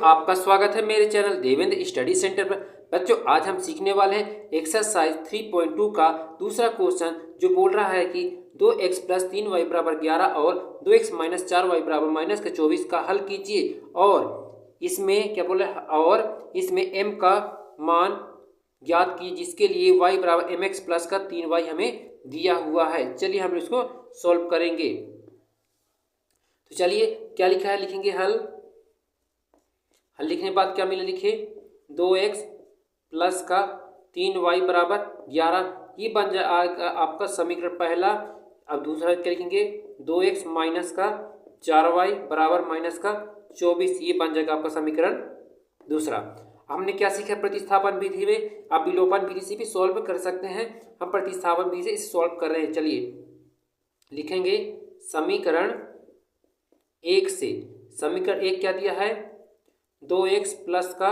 आपका स्वागत है मेरे चैनल देवेंद्र स्टडी सेंटर पर। बच्चों, आज हम सीखने वाले हैं एक्सरसाइज 3.2 का दूसरा क्वेश्चन, जो बोल रहा है कि 2x प्लस 3y बराबर 11 और 2x माइनस 4y बराबर माइनस के 24 का हल कीजिए। और इसमें क्या बोला है, और इसमें m का मान ज्ञात कीजिए, जिसके लिए y बराबर mx प्लस का 3y हमें दिया हुआ है। चलिए हम इसको सॉल्व करेंगे। तो चलिए क्या लिखा है, लिखेंगे हल लिखने के बाद क्या मिला, लिखिए 2x प्लस का 3y बराबर 11, ये बन जाएगा आपका समीकरण पहला। अब दूसरा क्या लिखेंगे, 2x माइनस का 4y बराबर माइनस का 24, ये बन जाएगा आपका समीकरण दूसरा। हमने क्या सीखा, प्रतिस्थापन विधि में आप विलोपन विधि से भी सॉल्व कर सकते हैं, हम प्रतिस्थापन विधि से इसे सॉल्व कर रहे हैं। चलिए लिखेंगे समीकरण एक से, समीकरण एक क्या दिया है, 2x प्लस का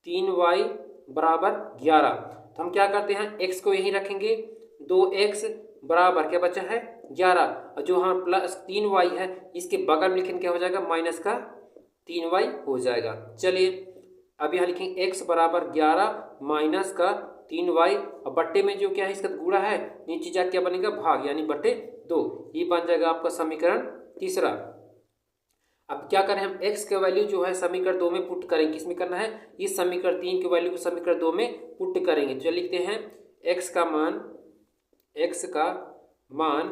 3y बराबर 11। तो हम क्या करते हैं, x को यहीं रखेंगे, 2x बराबर क्या बचा है 11, और जो हम प्लस 3y है इसके बगल में लिखेंगे क्या हो जाएगा, माइनस का 3y हो जाएगा। चलिए अब यहाँ लिखेंगे x बराबर 11 माइनस का 3y, और बट्टे में जो क्या है इसका गुणा है, नीचे जाके क्या बनेगा भाग, यानी बट्टे 2, ये बन जाएगा आपका समीकरण तीसरा। अब क्या करें, हम x के वैल्यू जो है समीकरण 2 में पुट करेंगे। किसमें करना है, इस समीकरण 3 के वैल्यू को समीकरण 2 में पुट करेंगे। तो लिखते हैं x का मान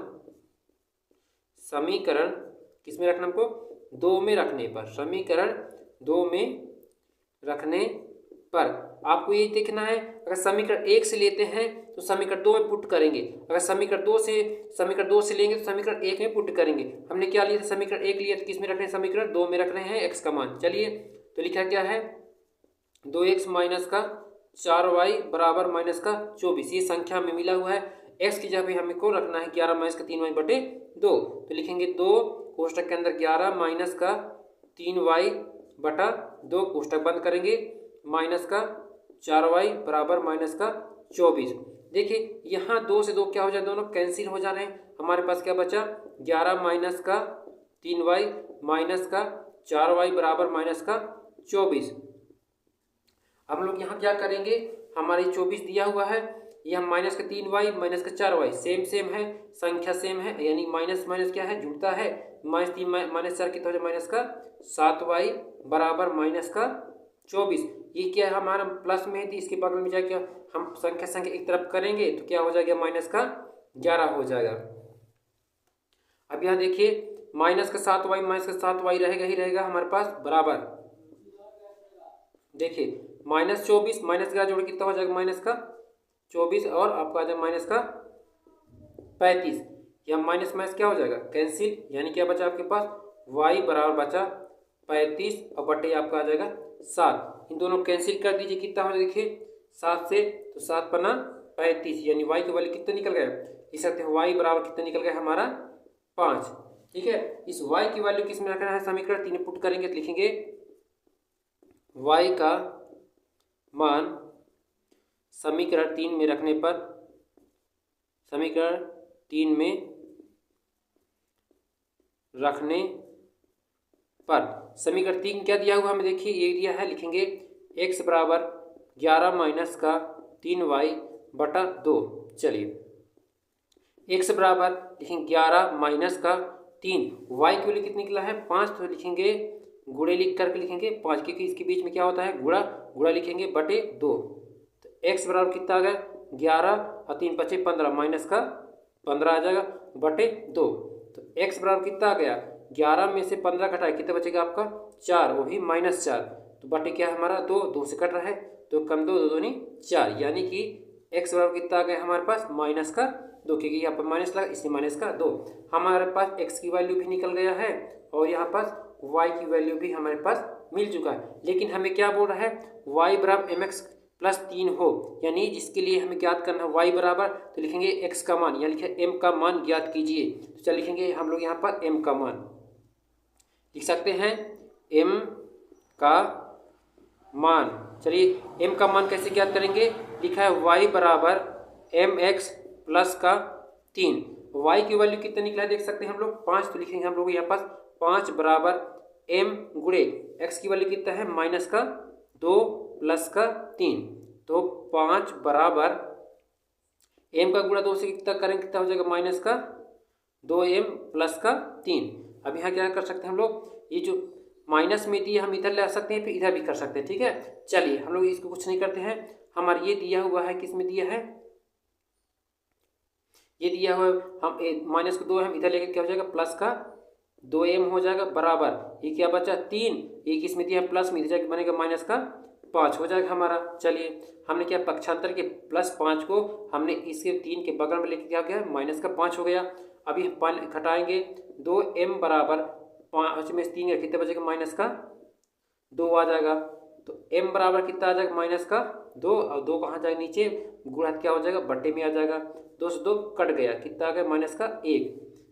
समीकरण किसमें रखना, हमको 2 में रखने पर, समीकरण 2 में रखने पर आपको ये देखना है, अगर समीकरण 1 से लेते हैं तो समीकरण 2 में पुट करेंगे, अगर समीकरण 2 से लेंगे तो समीकरण 1 में पुट करेंगे। हमने क्या लिया था, समीकरण 1 लिया, तो किस में रख रहे हैं, समीकरण 2 में रख रहे हैं x का मान। चलिए तो लिखा क्या है, 2x माइनस का 4y बराबर माइनस का 24, ये संख्या में मिला हुआ है। x की जगह हमें को रखना है 11 माइनस का 3y बटे 2, तो लिखेंगे 2 कोष्टक के अंदर 11 माइनस का 3y बटा 2, कोष्टक बंद करेंगे, माइनस का 4y बराबर माइनस का 24। देखिए यहाँ 2 से 2 क्या हो जाए, दोनों कैंसिल हो जा रहे हैं। हमारे पास क्या बचा, 11 माइनस का 3y माइनस का 4y बराबर माइनस का 24। हम लोग यहाँ क्या करेंगे, हमारे 24 दिया हुआ है, ये हम माइनस का 3y माइनस का 4y सेम है, संख्या सेम है, यानी माइनस माइनस क्या है, जुड़ता है, माइनस 3 माइनस 4 कितना हो जाए, माइनस का 7y बराबर माइनस का 24। ये क्या है, हमारा प्लस में है, तो इसके बगल में जाके हम संख्या एक तरफ करेंगे तो क्या हो जाएगा, माइनस का 11 हो जाएगा। अब यहाँ देखिए माइनस का 7y माइनस का 7y रहेगा ही रहेगा हमारे पास, बराबर देखिए माइनस 24 माइनस 11 जोड़ कितना हो जाएगा, माइनस का 24, और आपका आ जाएगा माइनस का 35। या माइनस माइनस क्या हो जाएगा, कैंसिल, यानी क्या बचा आपके पास, y बराबर बचा 35 और बटे आपका आ जाएगा 7। इन दोनों कैंसिल कर दीजिए, कितना हो, देखिए 7 से, तो 7 पन्ना 35, यानी y की वैल्यू कितना निकल गया, इस सकते हैं y बराबर कितना निकल गया हमारा 5। ठीक है, इस y की वैल्यू किस में रखना है, समीकरण 3 में पुट करेंगे, तो लिखेंगे y का मान समीकरण 3 में रखने पर, समीकरण 3 में रखने पर समीकरण 3 क्या दिया हुआ हमें, देखिए ये दिया है, लिखेंगे x बराबर 11 माइनस का 3y बटा 2। चलिए x बराबर लिखेंगे 11 माइनस का 3, y की वैल्यू कितनी निकला है 5, तो लिखेंगे गुणे लिख करके लिखेंगे 5, क्योंकि इसके बीच में क्या होता है, गुणा लिखेंगे बटे 2। तो x बराबर कितना आ गया 11 और 3 × 5 = 15, माइनस का 15 आ जाएगा बटे 2। तो x बराबर कितना आ गया, 11 में से 15 घटाए कितना बचेगा आपका 4, वही -4, तो बटे क्या हमारा 2 से कट रहा है, तो कम 2 2 दूनी 4, यानी कि x बराबर कितना आ गया हमारे पास माइनस का 2, क्योंकि यहाँ पर माइनस लगा इसलिए माइनस का 2। हमारे पास x की वैल्यू भी निकल गया है और यहाँ पास y की वैल्यू भी हमारे पास मिल चुका है। लेकिन हमें क्या बोल रहा है, y बराबर mx प्लस 3 हो, यानी जिसके लिए हमें ज्ञात करना है y बराबर, तो लिखेंगे x का मान, या लिखे m का मान ज्ञात कीजिए। तो चल लिखेंगे हम लोग यहाँ पर m का मान लिख सकते हैं, m का मान। चलिए m का मान कैसे ज्ञात करेंगे, लिखा है y बराबर mx प्लस का 3, y की वैल्यू कितना निकला है देख सकते हैं हम लोग 5, तो लिखेंगे हम लोग यहाँ पास 5 बराबर एम गुणे एक्स की वैल्यू कितना है माइनस का 2 प्लस का 3, तो 5 बराबर एम का गुणा 2 से कितना करेंगे, कितना हो जाएगा माइनस का 2m प्लस का 3। अब यहाँ क्या कर सकते हैं हम लोग, ये जो माइनस में दिया हम इधर ले सकते हैं, फिर इधर भी कर सकते हैं। ठीक है, चलिए हम लोग इसको कुछ नहीं करते हैं, हमारा ये दिया हुआ है, किस में दिया है, ये दिया हुआ है, हम माइनस का 2 हम इधर लेके क्या हो जाएगा प्लस का 2m हो जाएगा बराबर ये क्या बचा 3, ये किस में दिया है प्लस में, इधर जाके बनेगा माइनस का 5 हो जाएगा हमारा। चलिए हमने क्या पक्षांतर के +5 को हमने इसके 3 के बगल में लेके क्या गया माइनस का 5 हो गया। अभी हम घटाएंगे 2m बराबर 5 में 3 कितना बचेगा माइनस का 2 आ जाएगा, तो m बराबर कितना आ जाएगा माइनस का 2, और 2 कहाँ जाएगा नीचे, गुणा क्या हो जाएगा बट्टे में आ जाएगा, 2 से 2 कट गया, कितना आ गया माइनस का 1,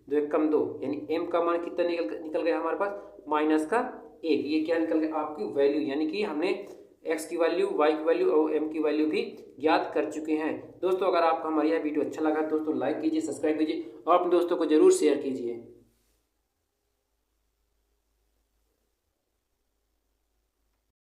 2 1 कम 2, यानी m का मान कितना निकल गया हमारे पास माइनस का 1। ये क्या निकल गया आपकी वैल्यू, यानी कि हमने x की वैल्यू, y की वैल्यू और m की वैल्यू भी ज्ञात कर चुके हैं। दोस्तों अगर आपको हमारा यह वीडियो अच्छा लगा दोस्तों लाइक कीजिए, सब्सक्राइब कीजिए और अपने दोस्तों को जरूर शेयर कीजिए।